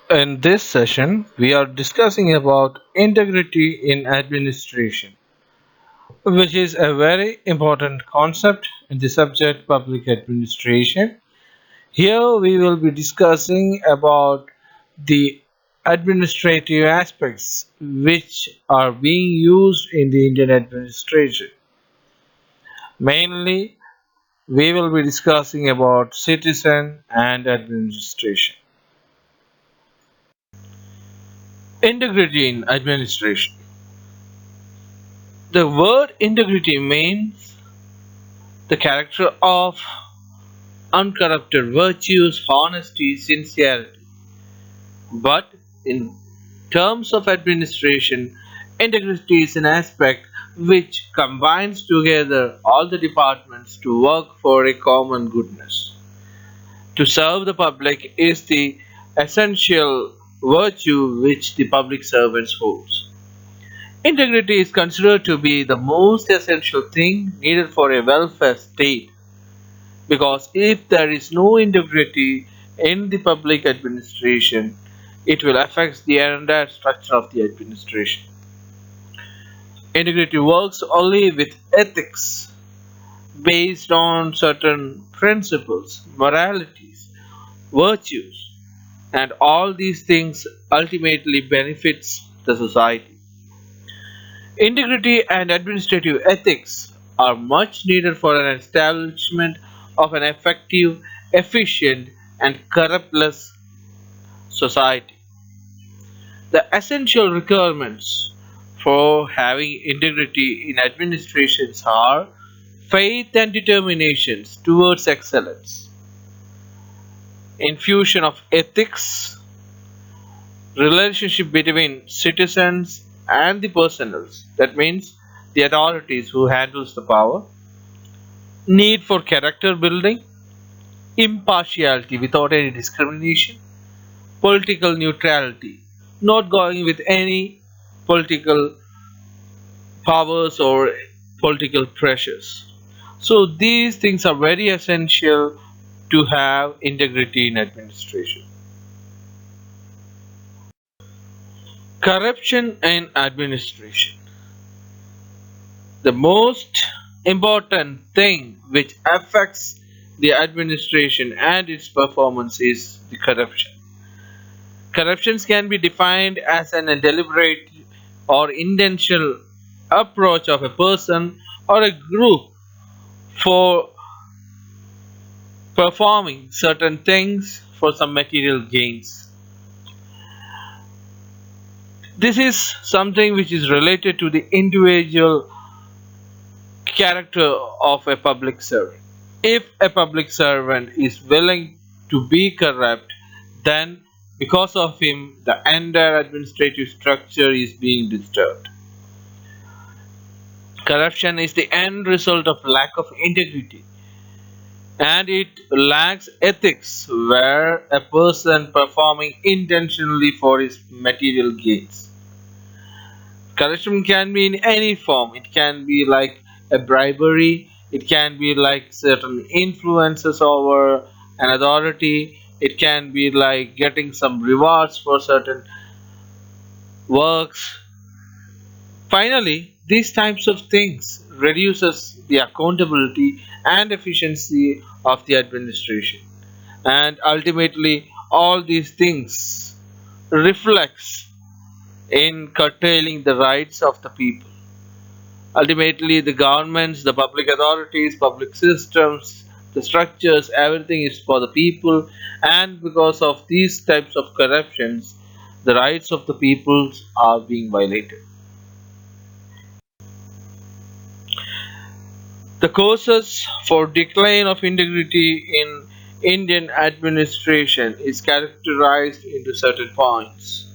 In this session, we are discussing about integrity in administration, which is a very important concept in the subject public administration. Here we will be discussing about the administrative aspects which are being used in the Indian administration. Mainly, we will be discussing about citizen and administration. Integrity in administration. The word integrity means the character of uncorrupted virtues, honesty, sincerity. But in terms of administration, integrity is an aspect which combines together all the departments to work for a common goodness. To serve the public is the essential virtue which the public servants holds. Integrity is considered to be the most essential thing needed for a welfare state because if there is no integrity in the public administration, it will affect the entire structure of the administration. Integrity works only with ethics based on certain principles, moralities, virtues, and all these things ultimately benefits the society. Integrity and administrative ethics are much needed for an establishment of an effective, efficient, and corruptless society. The essential requirements for having integrity in administrations are faith and determinations towards excellence, infusion of ethics, relationship between citizens and the personals, that means the authorities who handles the power, need for character building, impartiality without any discrimination, political neutrality, not going with any political powers or political pressures. So these things are very essential to have integrity in administration. Corruption in administration. The most important thing which affects the administration and its performance is the corruption. Corruptions can be defined as an deliberate or intentional approach of a person or a group for performing certain things for some material gains. This is something which is related to the individual character of a public servant. If a public servant is willing to be corrupt, then because of him, the entire administrative structure is being disturbed. Corruption is the end result of lack of integrity and it lacks ethics where a person performing intentionally for his material gains. Corruption can be in any form. It can be like a bribery, it can be like certain influences over an authority, it can be like getting some rewards for certain works. Finally, these types of things reduces the accountability and efficiency of the administration. And ultimately all these things reflects in curtailing the rights of the people. Ultimately, the governments, the public authorities, public systems, the structures, everything is for the people, and because of these types of corruptions, the rights of the peoples are being violated. The causes for decline of integrity in Indian administration is characterized into certain points.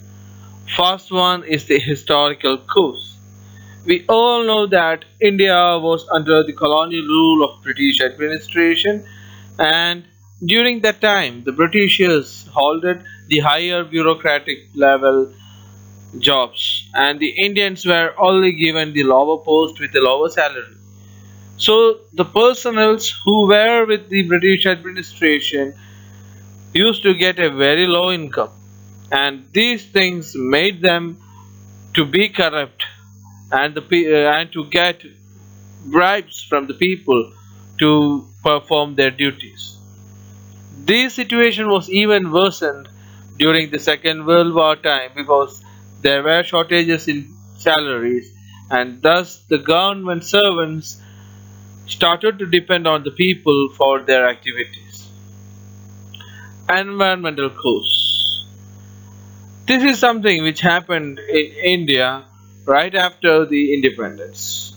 First one is the historical cause. We all know that India was under the colonial rule of British administration and during that time the Britishers holded the higher bureaucratic level jobs and the Indians were only given the lower post with a lower salary. So the personnels who were with the British administration used to get a very low income and these things made them to be corrupt and to get bribes from the people to perform their duties. This situation was even worsened during the Second World War time because there were shortages in salaries, and thus the government servants started to depend on the people for their activities. Environmental cause. This is something which happened in India right after the independence.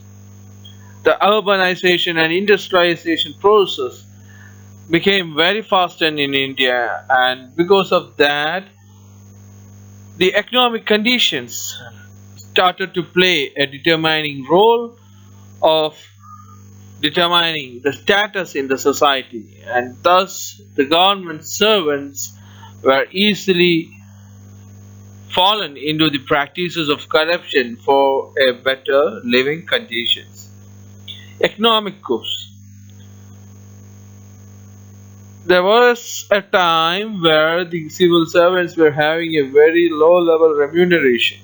The urbanization and industrialization process became very fast in India, and because of that, the economic conditions started to play a determining role of determining the status in the society, and thus the government servants were easily fallen into the practices of corruption for a better living conditions. Economic course. There was a time where the civil servants were having a very low level remuneration,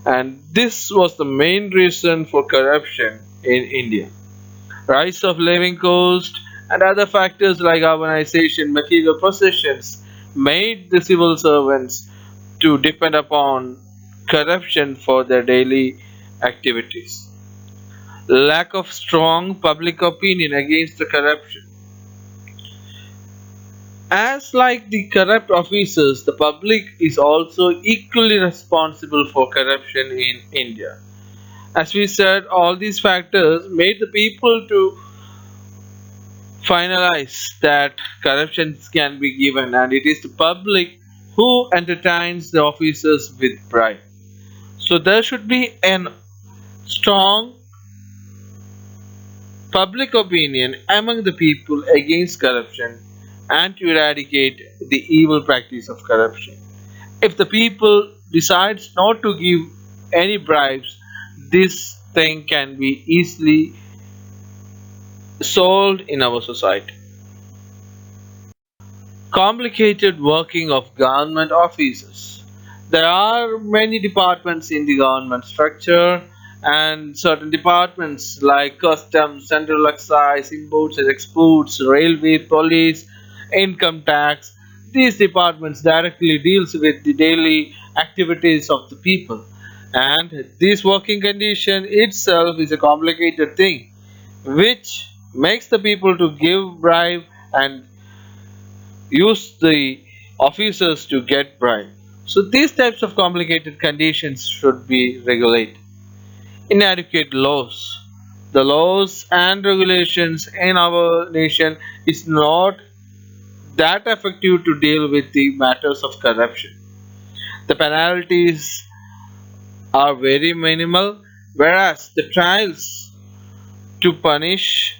and this was the main reason for corruption in India. Rise of living cost and other factors like urbanization, material possessions made the civil servants to depend upon corruption for their daily activities. Lack of strong public opinion against the corruption. As like the corrupt officers, the public is also equally responsible for corruption in India. As we said, all these factors made the people to finalize that corruptions can be given, and it is the public who entertains the officers with bribe. So there should be an strong public opinion among the people against corruption and to eradicate the evil practice of corruption. If the people decides not to give any bribes, this thing can be easily solved in our society. Complicated working of government offices. There are many departments in the government structure, and certain departments like customs, central excise, imports and exports, railway, police, income tax. These departments directly deals with the daily activities of the people, and this working condition itself is a complicated thing which makes the people to give bribe and use the officers to get bribe. So these types of complicated conditions should be regulated. Inadequate laws. The laws and regulations in our nation is not that effective to deal with the matters of corruption. The penalties are very minimal, whereas the trials to punish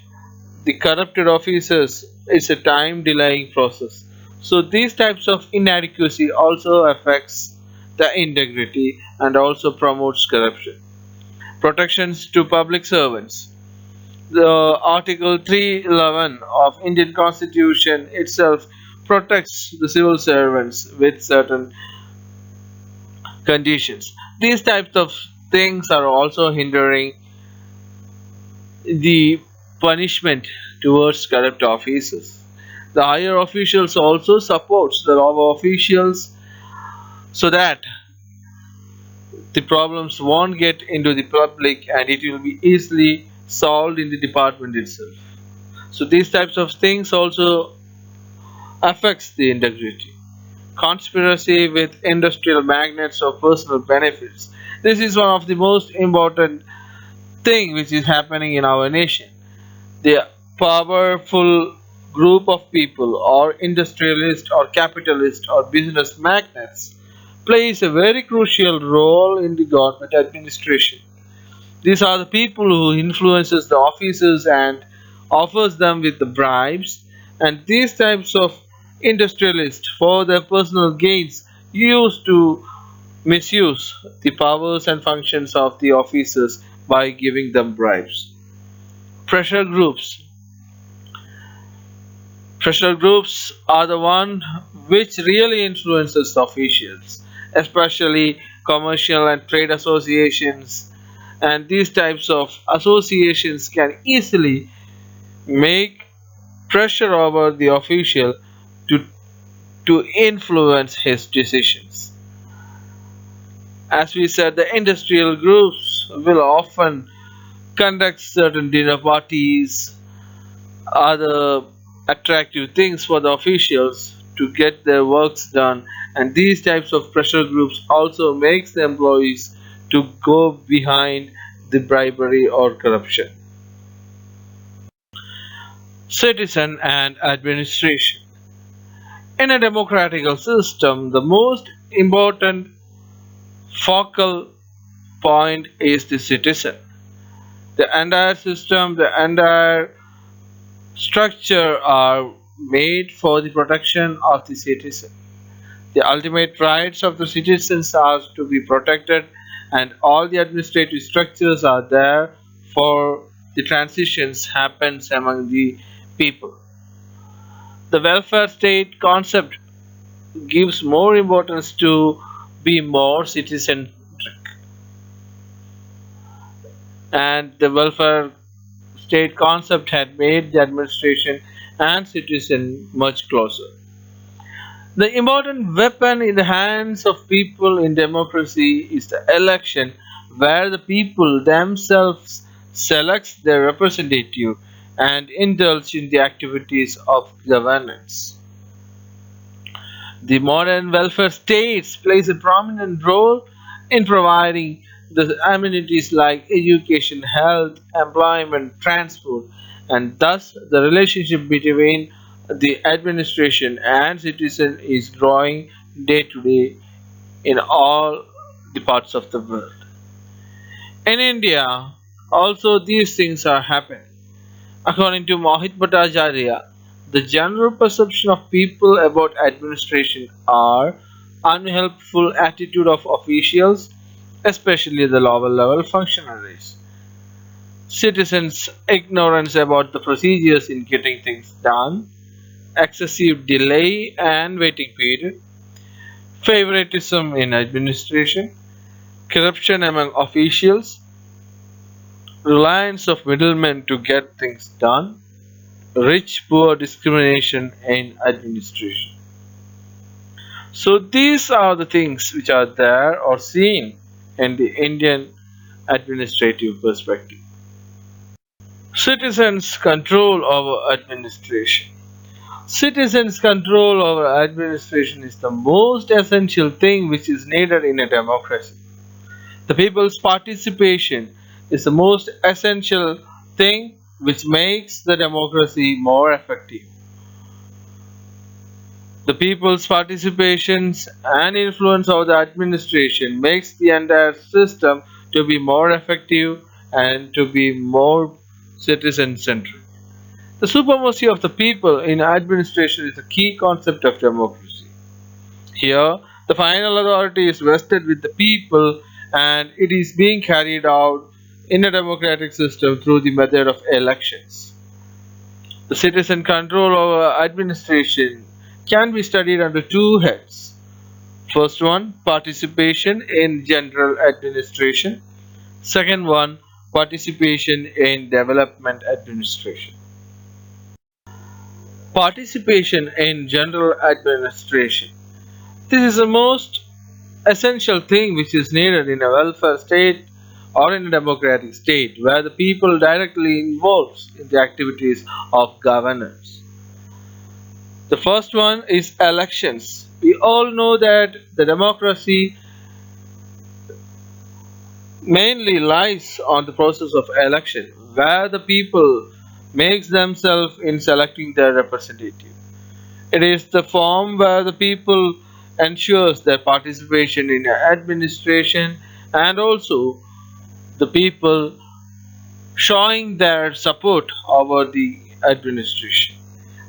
the corrupted officers is a time delaying process. So these types of inadequacy also affects the integrity and also promotes corruption. Protections to public servants. The Article 311 of Indian Constitution itself protects the civil servants with certain conditions. These types of things are also hindering the punishment towards corrupt officers. The higher officials also supports the lower officials so that the problems won't get into the public and it will be easily solved in the department itself. So these types of things also affects the integrity. Conspiracy with industrial magnates for personal benefits. This is one of the most important thing which is happening in our nation. The powerful group of people or industrialist or capitalist or business magnates plays a very crucial role in the government administration. These are the people who influences the officers and offers them with the bribes, and these types of industrialists for their personal gains used to misuse the powers and functions of the officers by giving them bribes. Pressure groups. Pressure groups are the one which really influences the officials, especially commercial and trade associations. And these types of associations can easily make pressure over the official to, to influence his decisions. As we said, the industrial groups will often conduct certain dinner parties, other attractive things for the officials to get their works done, and these types of pressure groups also makes the employees to go behind the bribery or corruption. Citizen and administration. In a democratic system, the most important focal point is the citizen. The entire system, the entire structure are made for the protection of the citizen. The ultimate rights of the citizens are to be protected, and all the administrative structures are there for the transitions happens among the people. The welfare state concept gives more importance to be more citizen, and the welfare state concept had made the administration and citizen much closer. The important weapon in the hands of people in democracy is the election, where the people themselves selects their representative and indulge in the activities of governance. The modern welfare states plays a prominent role in providing the amenities like education, health, employment, transport, and thus the relationship between the administration and citizen is growing day to day in all the parts of the world. In India, also these things are happening. According to Mohit Bhattacharya, the general perception of people about administration are unhelpful attitude of officials, especially the lower level functionaries. Citizens' ignorance about the procedures in getting things done, excessive delay and waiting period, favoritism in administration, corruption among officials, reliance of middlemen to get things done, rich poor discrimination in administration. So these are the things which are there or seen in the Indian administrative perspective. Citizens control over administration. Citizens control over administration is the most essential thing which is needed in a democracy. The people's participation is the most essential thing which makes the democracy more effective. The people's participations and influence over the administration makes the entire system to be more effective and to be more citizen centric. The supremacy of the people in administration is a key concept of democracy. Here, the final authority is vested with the people and it is being carried out in a democratic system through the method of elections. The citizen control over administration can be studied under two heads. First one, participation in general administration. Second one, participation in development administration. Participation in general administration. This is the most essential thing which is needed in a welfare state or in a democratic state where the people directly involves in the activities of governance. The first one is elections. We all know that the democracy mainly lies on the process of election where the people makes themselves in selecting their representative. It is the form where the people ensures their participation in administration and also the people showing their support over the administration.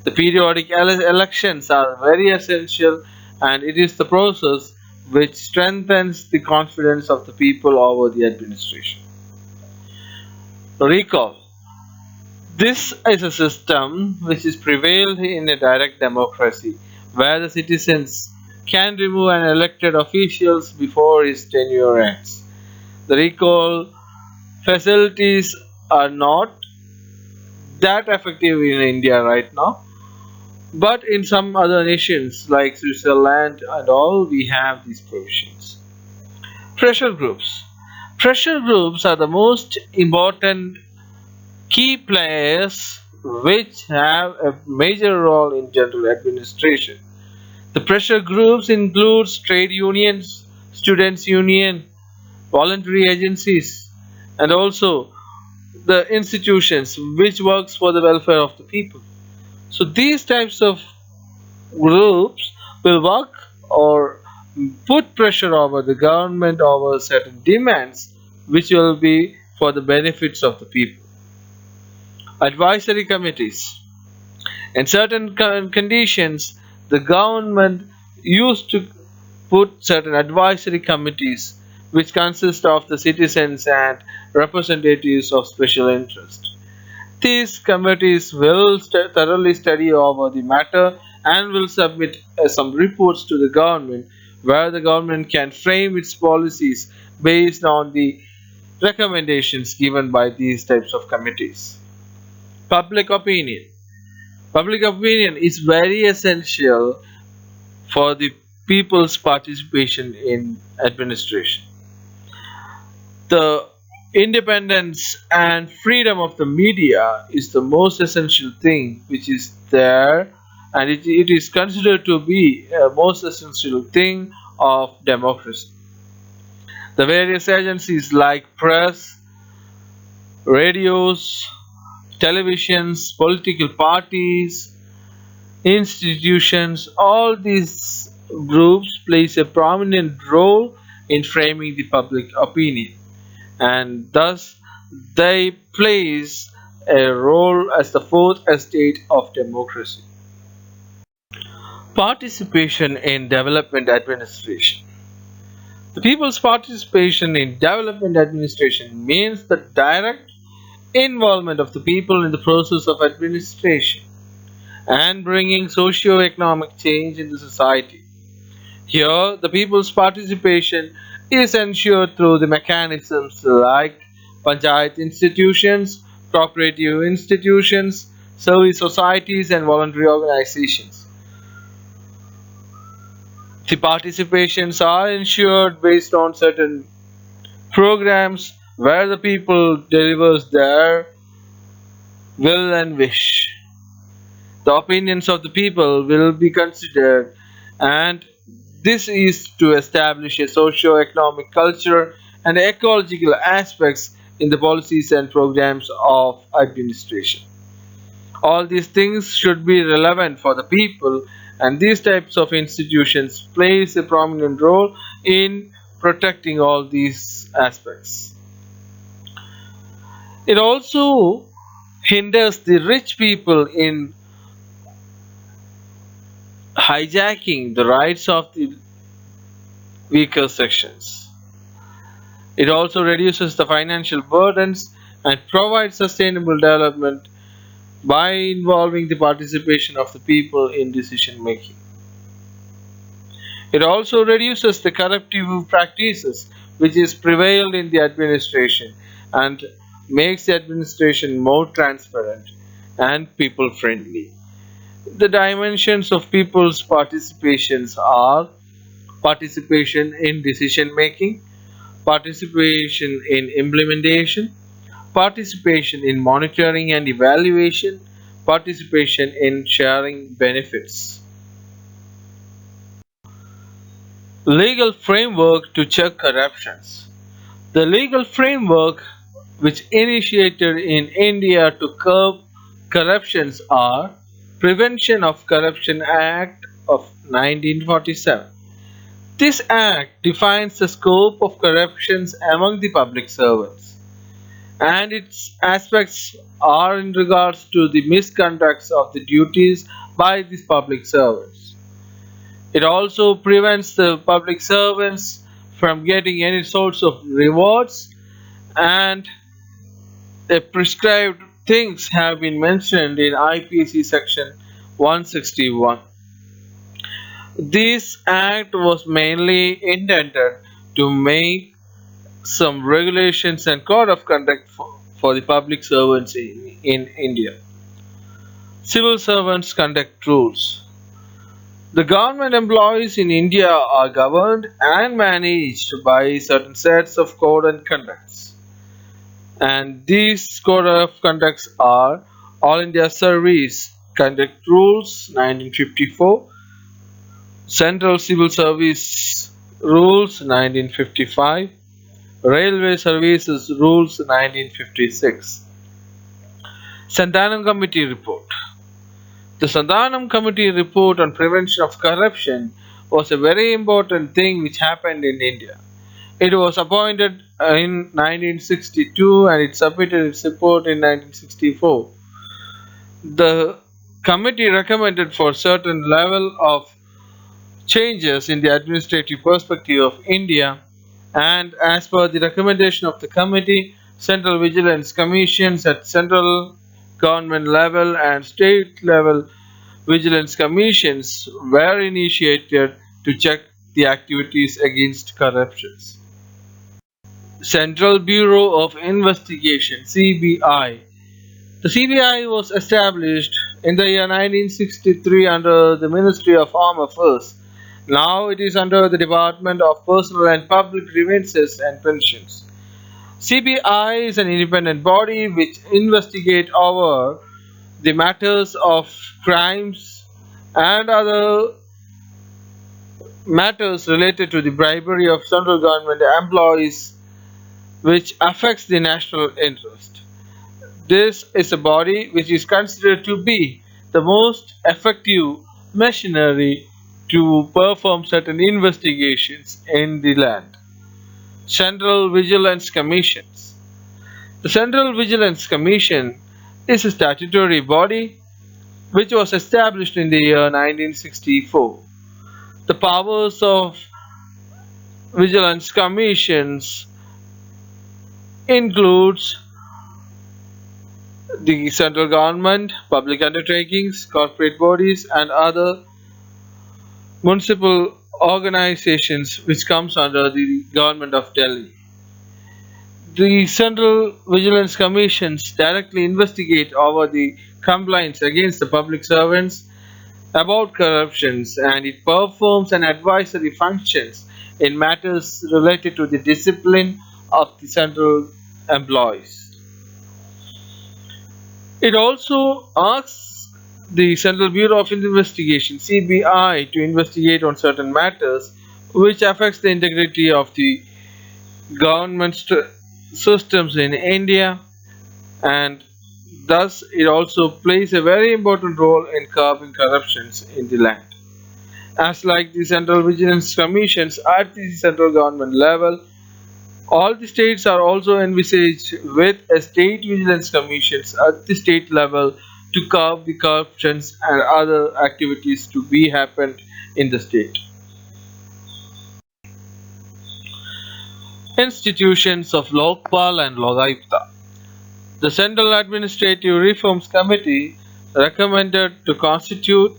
The periodic elections are very essential and it is the process which strengthens the confidence of the people over the administration. Recall, This is a system which is prevailed in a direct democracy, where the citizens can remove an elected officials before his tenure ends. The recall facilities are not that effective in India right now, but in some other nations like Switzerland and all, we have these provisions. Pressure groups. Pressure groups are the most important key players which have a major role in general administration. The pressure groups include trade unions, students union, voluntary agencies, and also the institutions which works for the welfare of the people. So these types of groups will work or put pressure over the government over certain demands which will be for the benefits of the people. Advisory committees. In certain conditions, the government used to put certain advisory committees which consist of the citizens and representatives of special interest. These committees will thoroughly study over the matter and will submit some reports to the government where the government can frame its policies based on the recommendations given by these types of committees. Public opinion. Public opinion is very essential for the people's participation in administration. The independence and freedom of the media is the most essential thing which is there, and it is considered to be a most essential thing of democracy. The various agencies like press, radios, televisions, political parties, institutions, all these groups plays a prominent role in framing the public opinion, and thus they plays a role as the fourth estate of democracy. Participation in development administration. The people's participation in development administration means the direct involvement of the people in the process of administration and bringing socio-economic change in the society. Here, the people's participation is ensured through the mechanisms like panchayat institutions, cooperative institutions, service societies, and voluntary organizations. The participations are ensured based on certain programs where the people delivers their will and wish. The opinions of the people will be considered, and this is to establish a socio-economic culture and ecological aspects in the policies and programs of administration. All these things should be relevant for the people, and these types of institutions plays a prominent role in protecting all these aspects. It also hinders the rich people in hijacking the rights of the weaker sections. It also reduces the financial burdens and provides sustainable development by involving the participation of the people in decision making. It also reduces the corruptive practices which is prevailed in the administration and makes the administration more transparent and people friendly. The dimensions of people's participations are participation in decision making, participation in implementation, participation in monitoring and evaluation, participation in sharing benefits. Legal framework to check corruptions. The legal framework which initiated in India to curb corruptions are Prevention of Corruption Act of 1947. This act defines the scope of corruptions among the public servants, and its aspects are in regards to the misconducts of the duties by these public servants. It also prevents the public servants from getting any sorts of rewards and a prescribed things have been mentioned in IPC section 161. This act was mainly intended to make some regulations and code of conduct for the public servants in India. Civil servants conduct rules. The government employees in India are governed and managed by certain sets of code and conducts. And these code of conducts are All India Service Conduct Rules 1954, Central Civil Service Rules 1955, Railway Services Rules 1956. Santhanam Committee Report. The Santhanam Committee Report on Prevention of Corruption was a very important thing which happened in India. It was appointed in 1962 and it submitted its report in 1964. The committee recommended for certain level of changes in the administrative perspective of India, and as per the recommendation of the committee, Central Vigilance Commissions at central government level and state level vigilance commissions were initiated to check the activities against corruptions. Central Bureau of Investigation (CBI). The CBI was established in the year 1963 under the Ministry of Home Affairs. Now it is under the Department of Personal and Public Grievances and Pensions. CBI is an independent body which investigates over the matters of crimes and other matters related to the bribery of central government employees which affects the national interest. This is a body which is considered to be the most effective machinery to perform certain investigations in the land. Central Vigilance Commissions. The Central Vigilance Commission is a statutory body which was established in the year 1964. The powers of Vigilance Commissions includes the central government, public undertakings, corporate bodies and other municipal organizations which comes under the government of Delhi. The Central Vigilance Commissions directly investigate over the complaints against the public servants about corruptions, and it performs an advisory functions in matters related to the discipline of the central employees. It also asks the Central Bureau of Investigation (CBI) to investigate on certain matters which affects the integrity of the government systems in India, and thus it also plays a very important role in curbing corruptions in the land. As like the Central Vigilance Commissions at the central government level, all the states are also envisaged with a state vigilance commissions at the state level to curb the corruptions and other activities to be happened in the state. Institutions of Lokpal and Lokayukta. The Central Administrative Reforms Committee recommended to constitute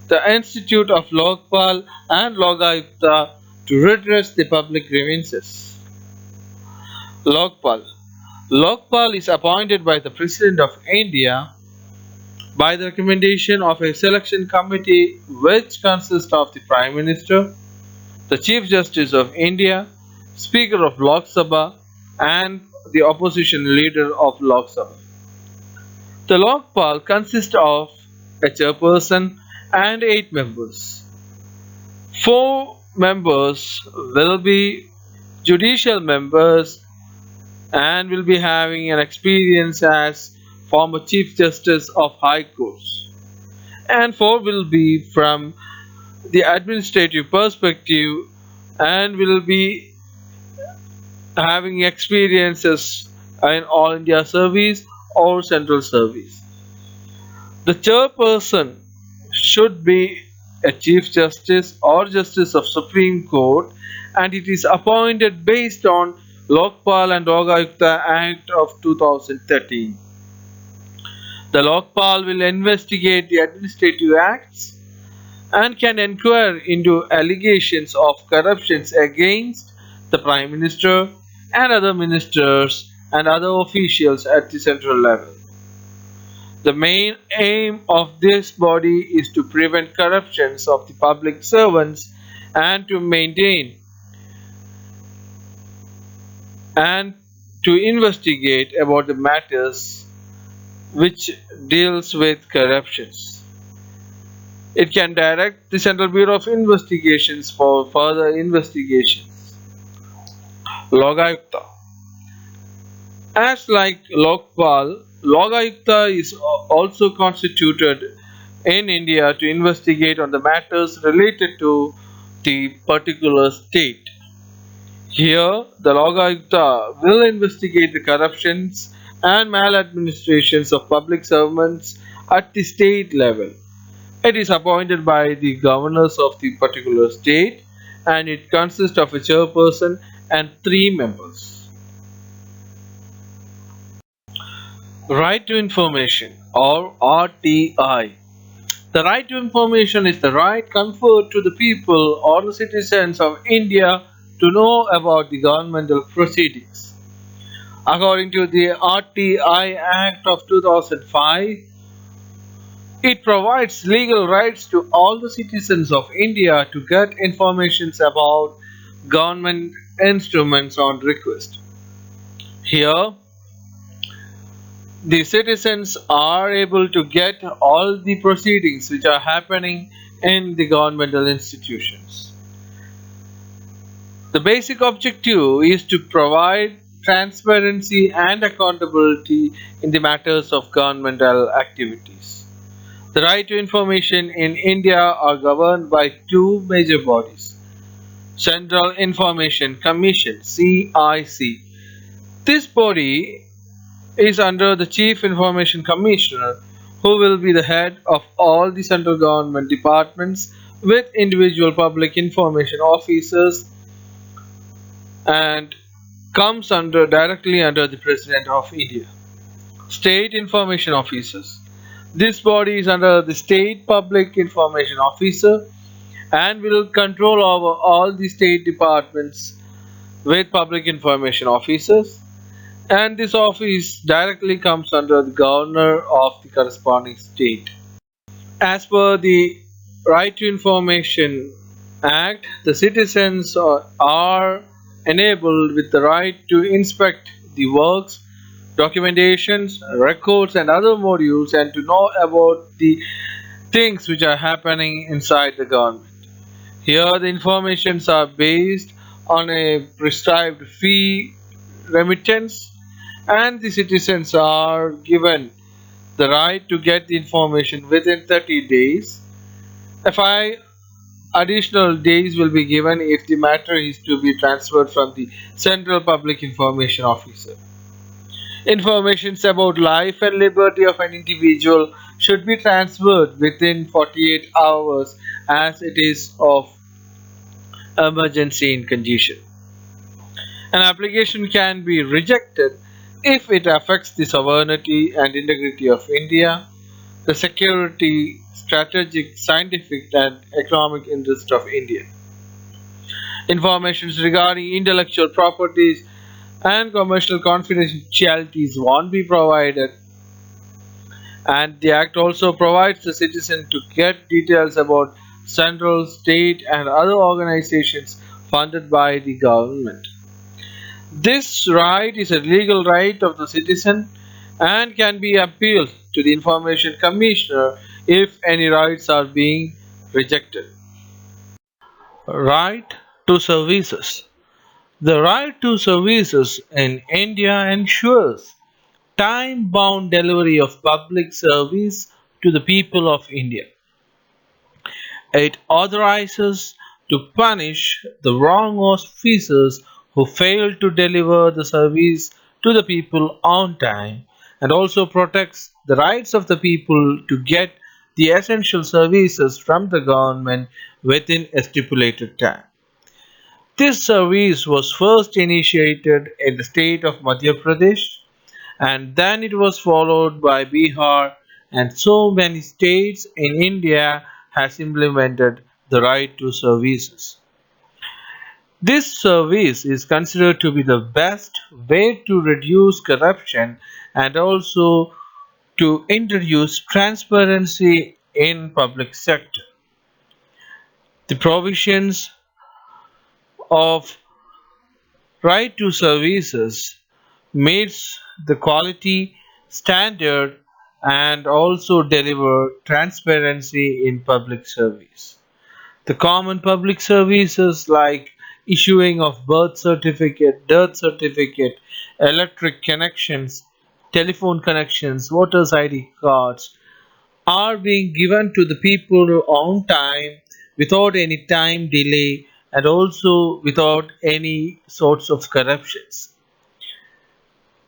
the Institute of Lokpal and Lokayukta to redress the public grievances. Lokpal. Lokpal is appointed by the President of India by the recommendation of a selection committee which consists of the Prime Minister, the Chief Justice of India, Speaker of Lok Sabha and the opposition leader of Lok Sabha. The Lokpal consists of a chairperson and 8 members. 4 members will be judicial members and will be having an experience as former Chief Justice of High Courts, and 4 will be from the administrative perspective and will be having experiences in All India Service or Central Service. The chairperson should be a Chief Justice or Justice of Supreme Court, and it is appointed based on Lokpal and Lokayukta Act of 2013. The Lokpal will investigate the administrative acts and can inquire into allegations of corruptions against the Prime Minister and other ministers and other officials at the central level. The main aim of this body is to prevent corruptions of the public servants and to maintain and to investigate about the matters which deals with corruptions. It can direct the Central Bureau of Investigations for further investigations. Logayukta. As like Lokpal, Logayukta is also constituted in India to investigate on the matters related to the particular state. Here, the Logayukta will investigate the corruptions and maladministrations of public servants at the state level. It is appointed by the governors of the particular state and it consists of a chairperson and 3 members. Right to information or RTI. The right to information is the right conferred to the people or the citizens of India to know about the governmental proceedings. According to the RTI Act of 2005, it provides legal rights to all the citizens of India to get information about government instruments on request. Here, the citizens are able to get all the proceedings which are happening in the governmental institutions. The basic objective is to provide transparency and accountability in the matters of governmental activities. The right to information in India are governed by 2 major bodies. Central Information Commission (CIC). This body is under the Chief Information Commissioner, who will be the head of all the central government departments with individual public information officers and comes directly under the President of India. State Information Officers. This body is under the State Public Information Officer and will control over all the state departments with public information officers, and this office directly comes under the governor of the corresponding state. As per the Right to Information Act, the citizens are enabled with the right to inspect the works, documentations, records and other modules and to know about the things which are happening inside the government. Here the informations are based on a prescribed fee remittance and the citizens are given the right to get the information within 30 days. 5 additional days will be given if the matter is to be transferred from the Central Public Information Officer. Information about life and liberty of an individual should be transferred within 48 hours as it is of emergency in condition. An application can be rejected if it affects the sovereignty and integrity of India, the security, strategic, scientific and economic interest of India. Information regarding intellectual properties and commercial confidentialities won't be provided, and the Act also provides the citizen to get details about central, state and other organizations funded by the government. This right is a legal right of the citizen and can be appealed to the Information Commissioner if any rights are being rejected. Right to services. The right to services in India ensures time-bound delivery of public service to the people of India. It authorizes to punish the wrong officers who fail to deliver the service to the people on time and also protects the rights of the people to get the essential services from the government within a stipulated time. This service was first initiated in the state of Madhya Pradesh and then it was followed by Bihar and so many states in India has implemented the right to services. This service is considered to be the best way to reduce corruption and also to introduce transparency in public sector. The provisions of right to services meets the quality standard and also deliver transparency in public service. The common public services like issuing of birth certificate, death certificate, electric connections, telephone connections, voters ID cards are being given to the people on time without any time delay and also without any sorts of corruptions.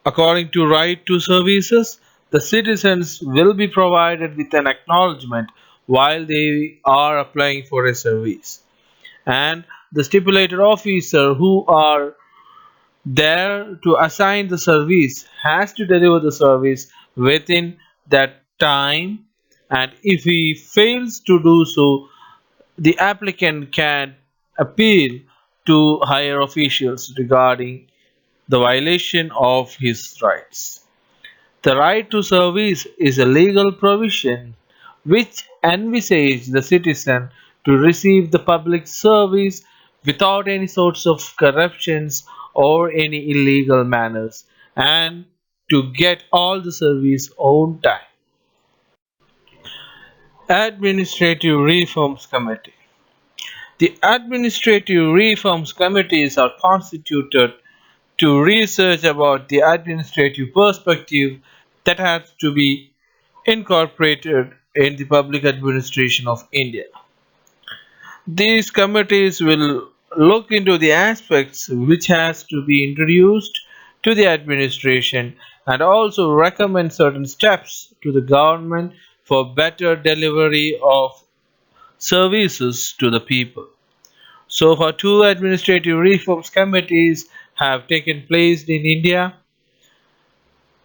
According to right to services, the citizens will be provided with an acknowledgement while they are applying for a service. And the stipulated officer who are there to assign the service has to deliver the service within that time, and if he fails to do so, the applicant can appeal to higher officials regarding the violation of his rights. The right to service is a legal provision which envisages the citizen to receive the public service without any sorts of corruptions or any illegal manners and to get all the service on time. Administrative Reforms Committee. The Administrative Reforms Committees are constituted to research about the administrative perspective that has to be incorporated in the public administration of India. These committees will look into the aspects which has to be introduced to the administration and also recommend certain steps to the government for better delivery of services to the people. So far, two administrative reforms committees have taken place in India,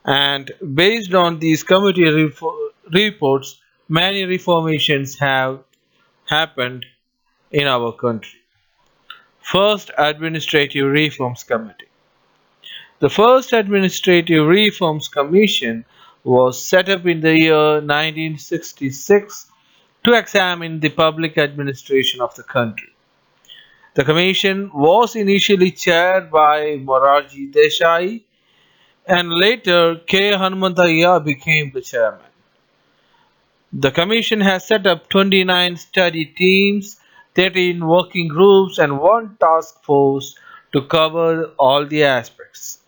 and based on these committee reports, many reformations have happened in our country. First Administrative Reforms Committee. The first Administrative Reforms Commission was set up in the year 1966 to examine the public administration of the country. The commission was initially chaired by Morarji Desai and later K. Hanumantayya became the chairman. The commission has set up 29 study teams, 13 working groups and one task force to cover all the aspects.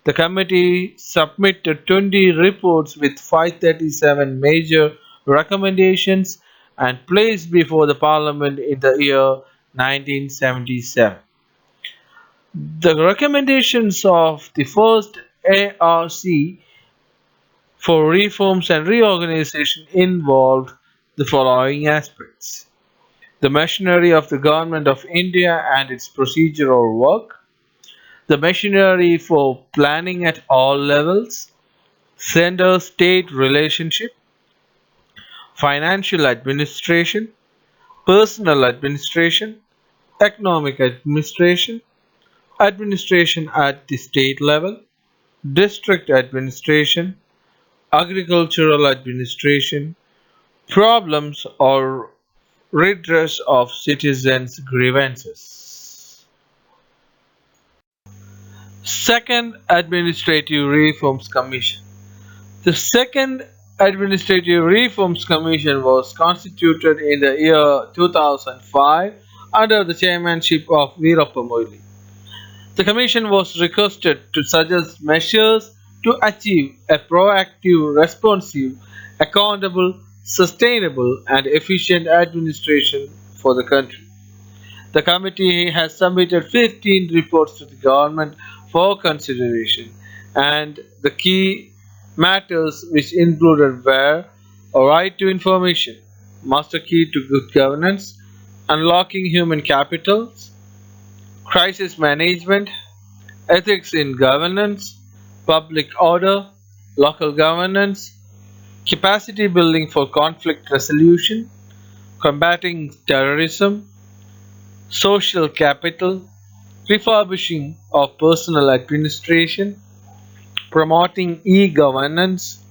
The committee submitted 20 reports with 537 major recommendations and placed before the parliament in the year 1977. The recommendations of the first ARC for reforms and reorganization involved the following aspects: the machinery of the Government of India and its procedural work, the machinery for planning at all levels, center-state relationship, financial administration, personal administration, economic administration, administration at the state level, district administration, agricultural administration, problems or redress of citizens' grievances. Second Administrative Reforms Commission. The Second Administrative Reforms Commission was constituted in the year 2005 under the chairmanship of Veerappa Moily. The commission was requested to suggest measures to achieve a proactive, responsive, accountable, sustainable and efficient administration for the country. The committee has submitted 15 reports to the government for consideration, and the key matters which included were a right to information, master key to good governance, unlocking human capitals, crisis management, ethics in governance, public order, local governance, capacity building for conflict resolution, combating terrorism, social capital, refurbishing of personal administration, promoting e-governance,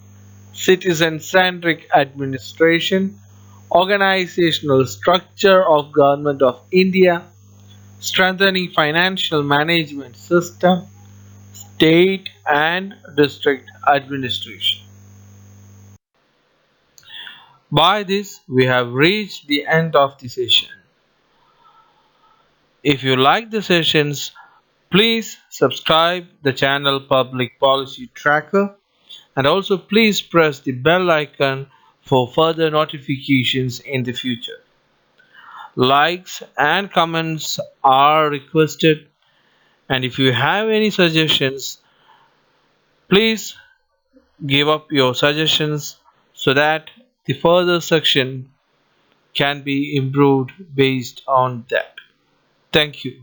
citizen-centric administration, organizational structure of Government of India, strengthening financial management system, state and district administration. By this, we have reached the end of the session. If you like the sessions, please subscribe the channel Public Policy Tracker, and also please press the bell icon for further notifications in the future. Likes and comments are requested, and if you have any suggestions, please give up your suggestions so that the further section can be improved based on that. Thank you.